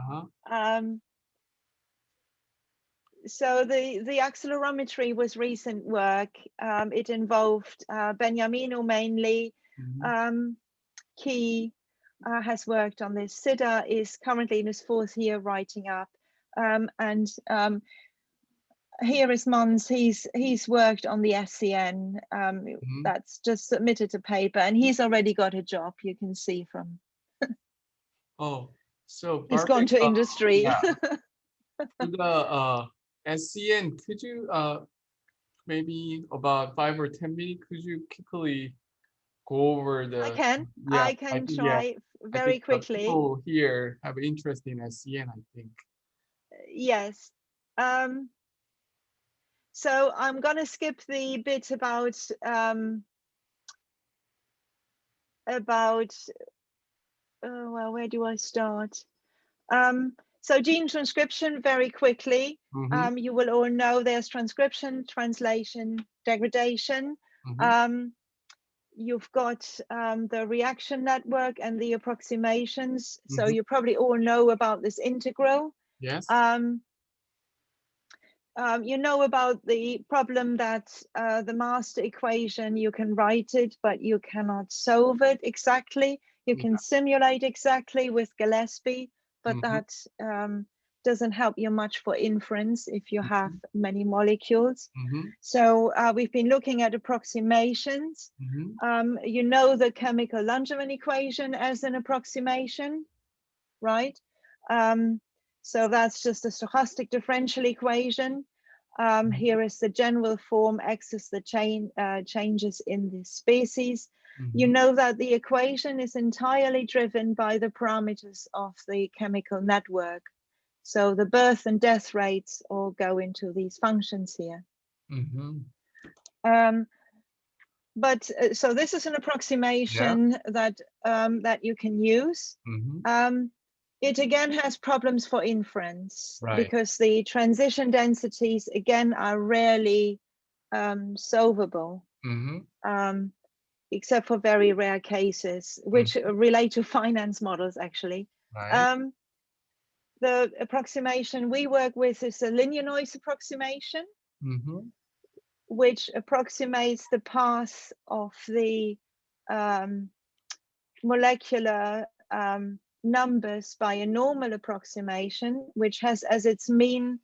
So the accelerometry was recent work. It involved Beniamino mainly. Key has worked on this. Sida is currently in his 4th year writing up. And here is Mons, he's worked on the SCN. That's just submitted a paper, and he's already got a job, you can see from. Oh, so he's gone to industry. Yeah. To the SCN, could you maybe about 5 or 10 minutes, could you quickly go over the? I can try very quickly. People here have interest in SCN, I think. Yes. So I'm going to skip the bit about well, where do I start? So gene transcription very quickly. You will all know there's transcription, translation, degradation. You've got the reaction network and the approximations. So you probably all know about this integral. Yes. You know about the problem that the master equation, you can write it, but you cannot solve it exactly. You can simulate exactly with Gillespie, but that doesn't help you much for inference if you have many molecules. So we've been looking at approximations. You know the chemical Langevin equation as an approximation, right? So that's just a stochastic differential equation. Here is the general form, X is the changes in the species. You know that the equation is entirely driven by the parameters of the chemical network. So the birth and death rates all go into these functions here. But so this is an approximation that you can use. It again has problems for inference because the transition densities again are rarely solvable, except for very rare cases which relate to finance models actually. The approximation we work with is a linear noise approximation, which approximates the path of the molecular numbers by a normal approximation, which has as its mean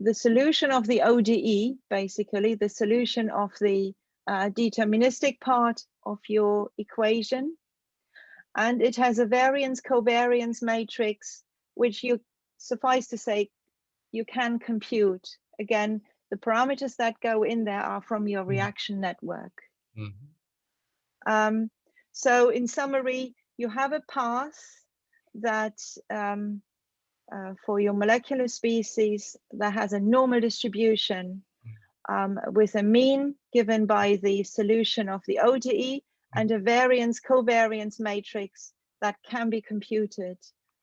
the solution of the ODE, basically the solution of the deterministic part of your equation. And it has a variance covariance matrix, which you, suffice to say, you can compute. Again, the parameters that go in there are from your reaction network. So in summary, you have a path that for your molecular species that has a normal distribution with a mean given by the solution of the ODE and a variance covariance matrix that can be computed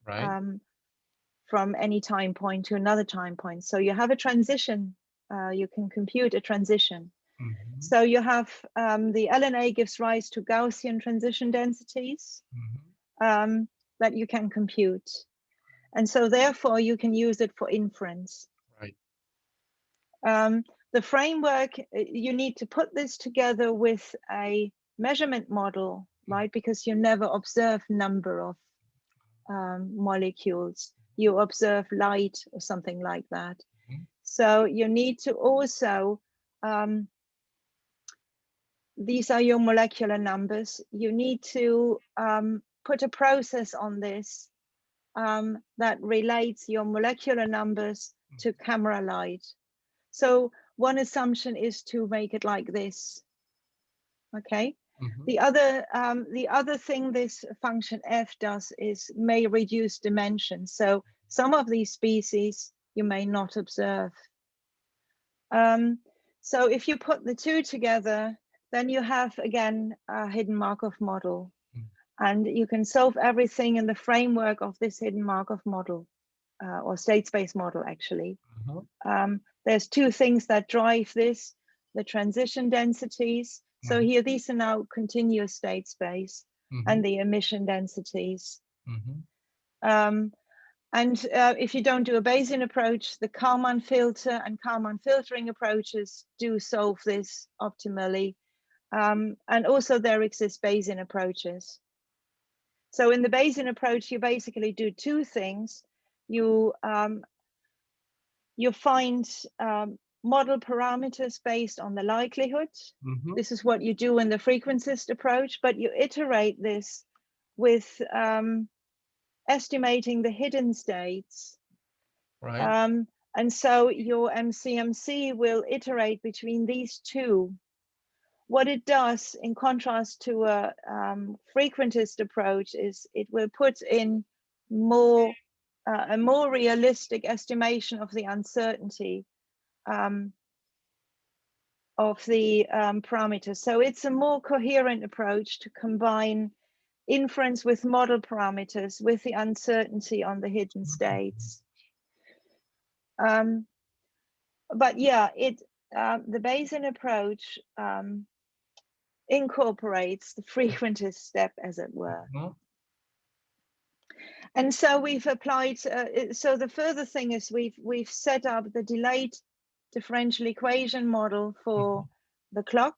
from any time point to another time point. So you have a transition, you can compute a transition. So you have the LNA gives rise to Gaussian transition densities that you can compute. And so therefore you can use it for inference. The framework, you need to put this together with a measurement model, right? Because you never observe number of molecules. You observe light or something like that. Mhm. So you need to also, these are your molecular numbers. You need to put a process on this that relates your molecular numbers to camera light. So one assumption is to make it like this. Okay. Mhm. The other thing this function f does is may reduce dimension. So some of these species you may not observe. So if you put the two together, then you have again a hidden Markov model, and you can solve everything in the framework of this hidden Markov model, or state space model actually. There's two things that drive this: the transition densities. So here, these are now continuous state space, and the emission densities. And if you don't do a Bayesian approach, the Kalman filter and Kalman filtering approaches do solve this optimally. And also there exist Bayesian approaches. So in the Bayesian approach, you basically do two things. You find model parameters based on the likelihood. This is what you do in the frequencist approach, but you iterate this with estimating the hidden states. Right. And so your MCMC will iterate between these two. What it does, in contrast to a frequentist approach, is it will put in a more realistic estimation of the uncertainty of the parameters. So it's a more coherent approach to combine inference with model parameters with the uncertainty on the hidden states. But yeah, the Bayesian approach incorporates the frequentist step, as it were. And so we've applied. So the further thing is we've set up the delayed differential equation model for the clock.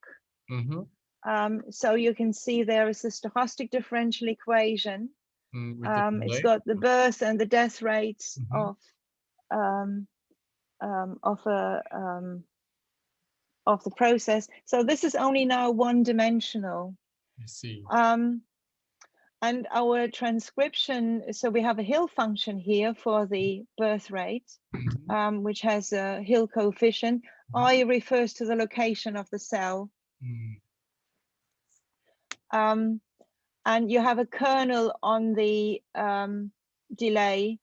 So you can see there is the stochastic differential equation. It's got the birth and the death rates of the process. So this is only now one-dimensional. I see. And our transcription, so we have a Hill function here for the birth rate, which has a Hill coefficient. I refers to the location of the cell. And you have a kernel on the delay,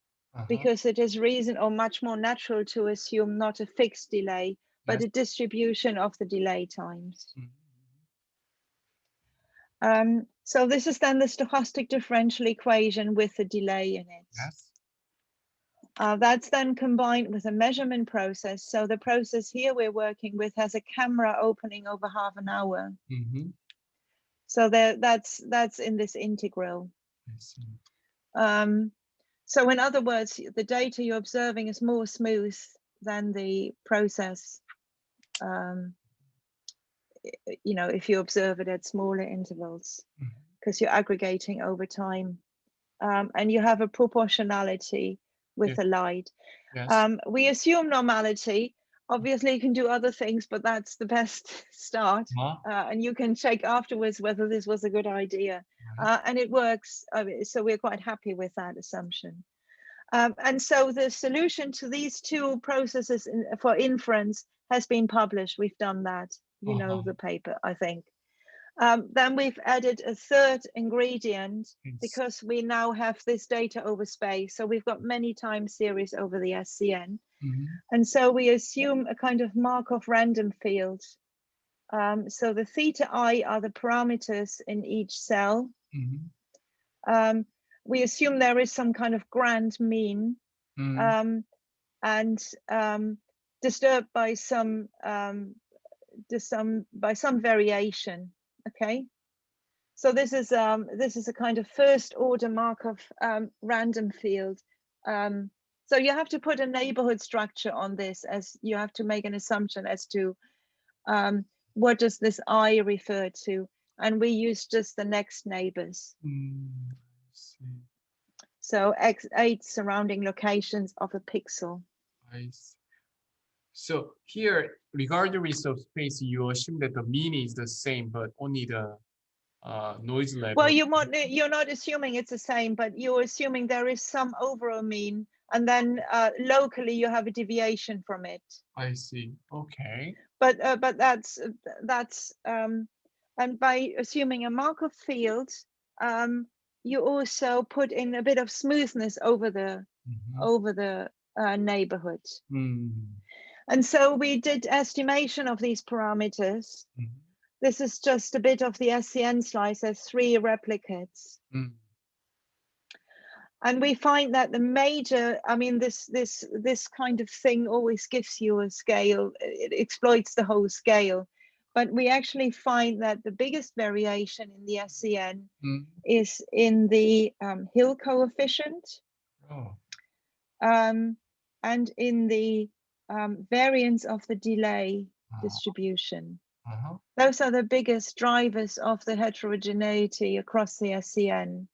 because it is much more natural to assume not a fixed delay, but a distribution of the delay times. So this is then the stochastic differential equation with the delay in it. That's then combined with a measurement process. So the process here we're working with has a camera opening over half an hour. So that's in this integral. So in other words, the data you're observing is more smooth than the process, if you observe it at smaller intervals, because you're aggregating over time. And you have a proportionality with the light. We assume normality. Obviously, you can do other things, but that's the best start. And you can check afterwards whether this was a good idea. And it works. So we're quite happy with that assumption. And so the solution to these two processes for inference has been published. We've done that. You know the paper, I think. Then we've added a third ingredient because we now have this data over space. So we've got many time series over the SCN. And so we assume a kind of Markov random field. So the theta I are the parameters in each cell. We assume there is some kind of grand mean and disturbed by some variation. Okay, so this is a kind of first order Markov random field. So you have to put a neighborhood structure on this, as you have to make an assumption as to what does this I refer to, and we use just the next neighbors. So 8 surrounding locations of a pixel. I see. So here, regardless of space, you assume that the mean is the same, but only the noise level. Well, you're not assuming it's the same, but you're assuming there is some overall mean, and then locally you have a deviation from it. I see. Okay. But that's and by assuming a Markov field, you also put in a bit of smoothness over the neighborhood. And so we did estimation of these parameters. This is just a bit of the SCN slice. There's 3 replicates. And we find that the major, I mean, this kind of thing always gives you a scale. It exploits the whole scale. But we actually find that the biggest variation in the SCN is in the Hill coefficient. And in the variance of the delay distribution. Those are the biggest drivers of the heterogeneity across the SCN.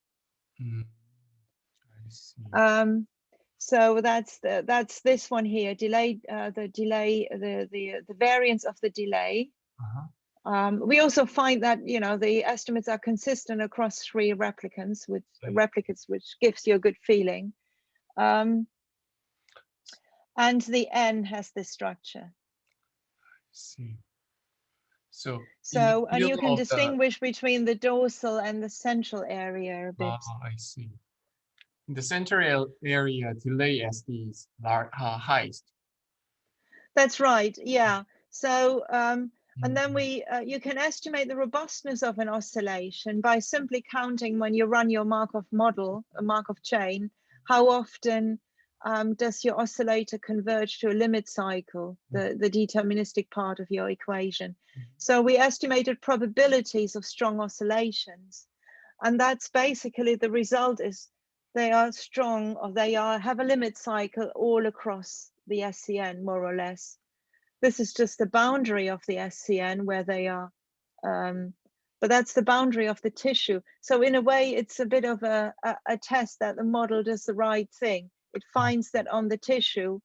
So that's this one here, delay, the variance of the delay. We also find that, you know, the estimates are consistent across 3 replicates, which gives you a good feeling. And the N has this structure. See. So and you can distinguish between the dorsal and the central area a bit. I see. In the central area, delay SD is highest. That's right. Yeah. So and then you can estimate the robustness of an oscillation by simply counting, when you run your Markov model, a Markov chain, how often does your oscillator converge to a limit cycle, the deterministic part of your equation. So we estimated probabilities of strong oscillations, and that's basically the result is they are strong, or they have a limit cycle all across the SCN, more or less. This is just the boundary of the SCN where they are, but that's the boundary of the tissue. So in a way, it's a bit of a test that the model does the right thing. It finds that on the tissue,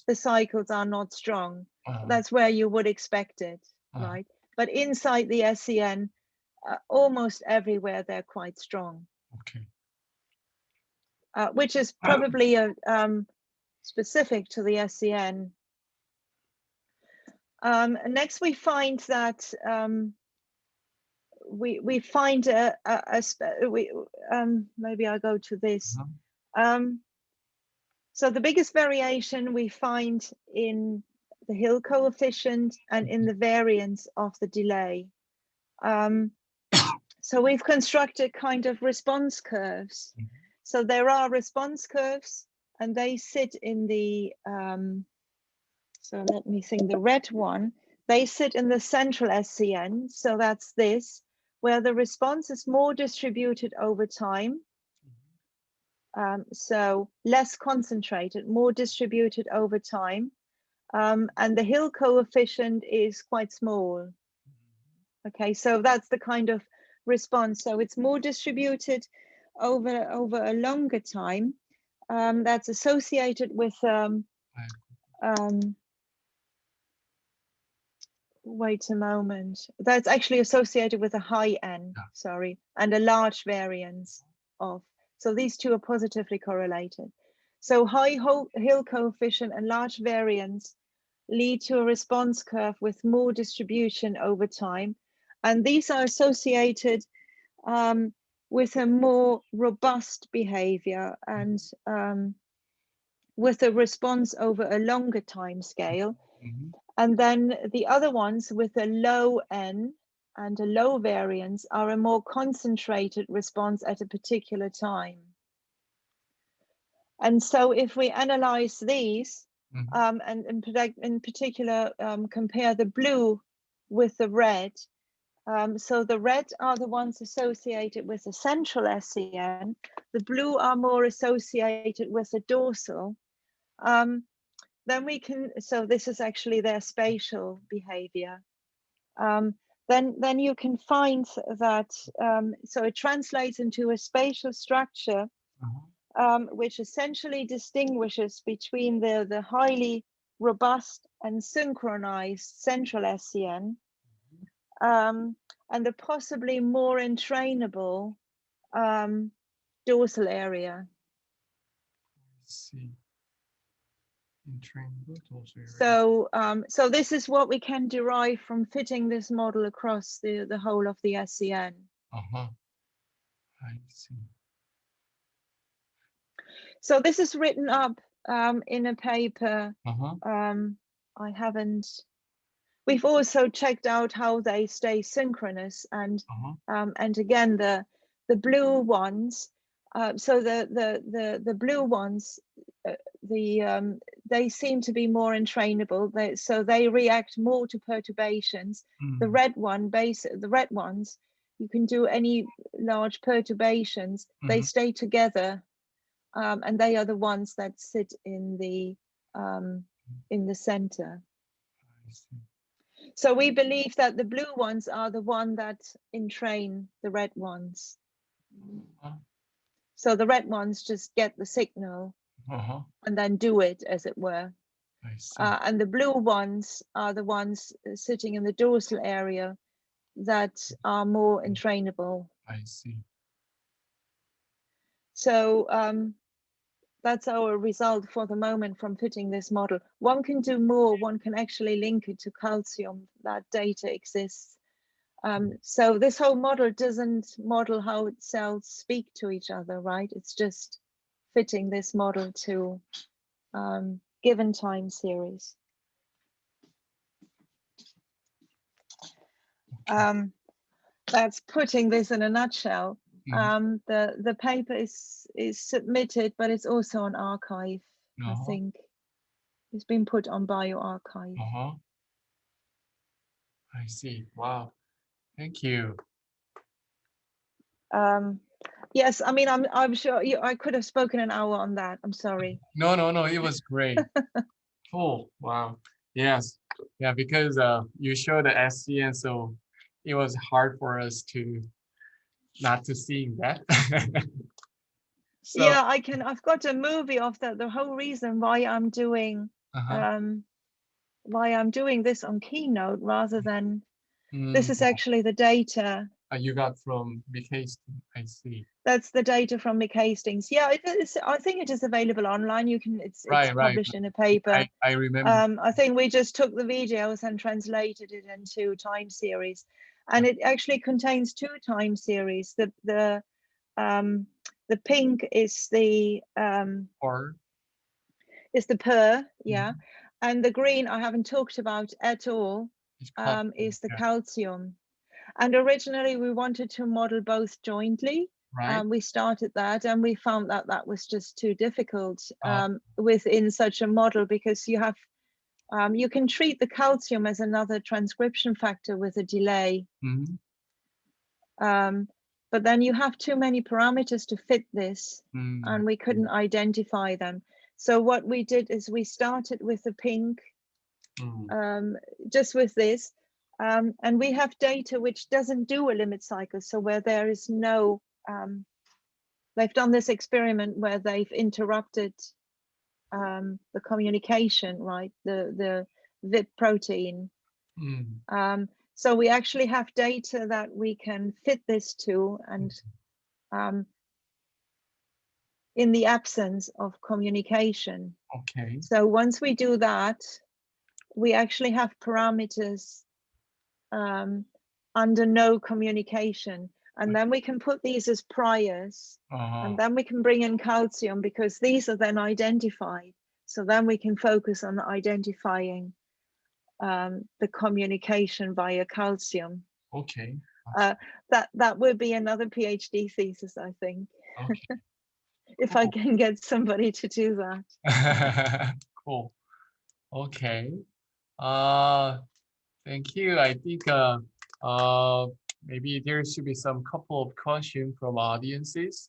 the cycles are not strong. That's where you would expect it, right? But inside the SCN, almost everywhere they're quite strong. Okay. Which is probably specific to the SCN. Next, we find that we find maybe I'll go to this. So the biggest variation we find in the Hill coefficient and in the variance of the delay. So we've constructed kind of response curves. So there are response curves, and they sit in the, so let me think, the red one, they sit in the central SCN. So that's this, where the response is more distributed over time. So less concentrated, more distributed over time. And the Hill coefficient is quite small. Okay, so that's the kind of response. So it's more distributed over a longer time. That's associated with wait a moment. That's actually associated with a high N, sorry, and a large variance of. So these two are positively correlated. So high Hill coefficient and large variance lead to a response curve with more distribution over time. And these are associated with a more robust behavior and with a response over a longer time scale. And then the other ones with a low N and a low variance are a more concentrated response at a particular time. And so if we analyze these and in particular compare the blue with the red, so the red are the ones associated with the central SCN, the blue are more associated with the dorsal. Then we can, so this is actually their spatial behavior. Then you can find that, so it translates into a spatial structure which essentially distinguishes between the highly robust and synchronized central SCN and the possibly more entrainable dorsal area. Let's see. Entrainable dorsal area. So, so this is what we can derive from fitting this model across the whole of the SCN. I see. So this is written up in a paper. I haven't. We've also checked out how they stay synchronous, and again the blue ones. So the blue ones, they seem to be more entrainable. So they react more to perturbations. The red ones, you can do any large perturbations. They stay together, and they are the ones that sit in the center. I see. So we believe that the blue ones are the one that entrain the red ones. So the red ones just get the signal and then do it, as it were. I see. And the blue ones are the ones sitting in the dorsal area that are more entrainable. I see. So that's our result for the moment from fitting this model. One can do more. One can actually link it to calcium. That data exists. So this whole model doesn't model how cells speak to each other, right? It's just fitting this model to given time series. That's putting this in a nutshell. The paper is submitted, but it's on on archive. I think it's been put on bioRxiv. I see. Wow. Thank you. Yes, I mean, I'm sure I could have spoken an hour on that. I'm sorry. No, it was great. Cool. Wow. Yes. Yeah, because you showed the SCN, so it was hard for us to not to seeing that. So, yeah, I've got a movie of that. The whole reason why I'm doing this on Keynote rather than this is actually the data you got from Mick Hastings. I see. That's the data from Mick Hastings. Yeah, it is. I think it is available online. You can. It's published in a paper. I remember. I think we just took the videos and translated it into time series, and it actually contains 2 time series. The pink is the per, yeah, and the green I haven't talked about at all. Is the calcium. And originally we wanted to model both jointly. Right. We started that and we found that that was just too difficult within such a model, because you have you can treat the calcium as another transcription factor with a delay. But then you have too many parameters to fit this, and we couldn't identify them. So what we did is we started with the pink, just with this. And we have data which doesn't do a limit cycle. So where there is no, they've done this experiment where they've interrupted the communication, right? The VIP protein. So we actually have data that we can fit this to, and in the absence of communication. Okay. So once we do that, we actually have parameters under no communication, and then we can put these as priors, and then we can bring in calcium because these are then identified. So then we can focus on identifying the communication via calcium. Okay. That would be another PhD thesis, I think. Okay. If I can get somebody to do that. Cool. Okay. Thank you. I think maybe there should be some couple of questions from audiences.